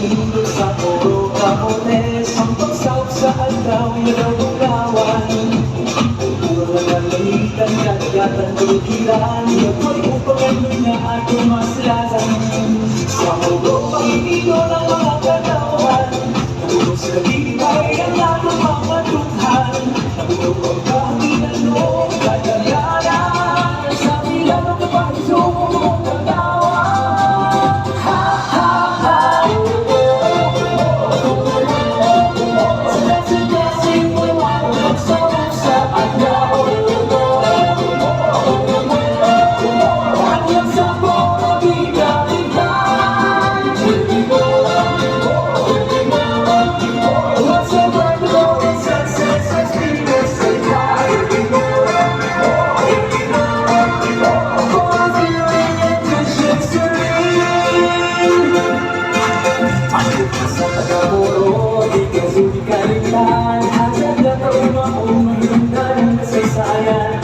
Nindot sa puro kamotes ang pagsawp sa aldaw ng bukawan. Puro na nalitan, gagatan, tuliran ako'y upangan mo na at umaslasan. Sa puro panginigo ng mga katawan, nagulong sa libay ang atong mga tunghan. Nagulong ang kahinan mo, kadayanan sa bilang ng kapahitong katawan. Sa taga-puro, di ka suki kalitan. Hasad na kauma-umang ganda ng kasaysayan.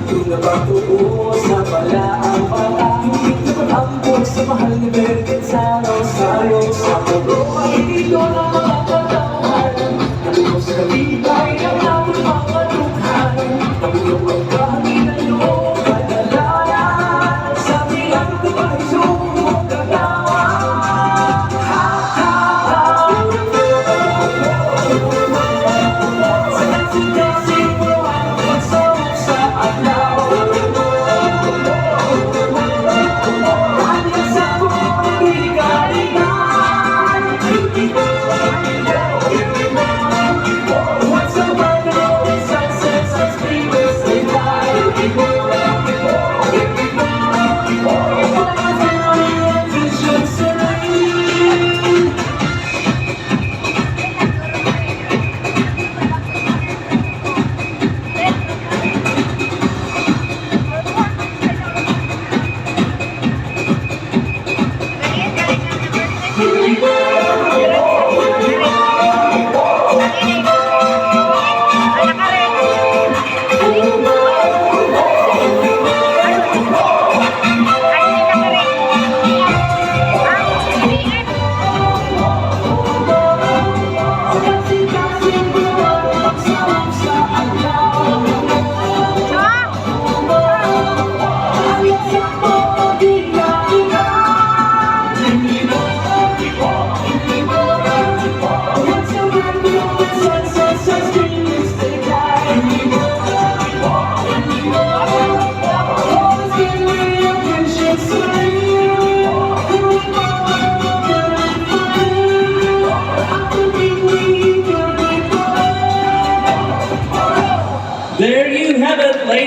Ito na pagtuo sa palaang pag-ahit na pag-ambot sa mahal ni Bergen sa Rosario. Sa puro, mahinito ng mga katawan. Nalulong sa kalibay ng ating mga tunghan. Nabulong ang kahanginan nyo, kadalanan sa bilang kapahitong katawan. There you have it, ladies.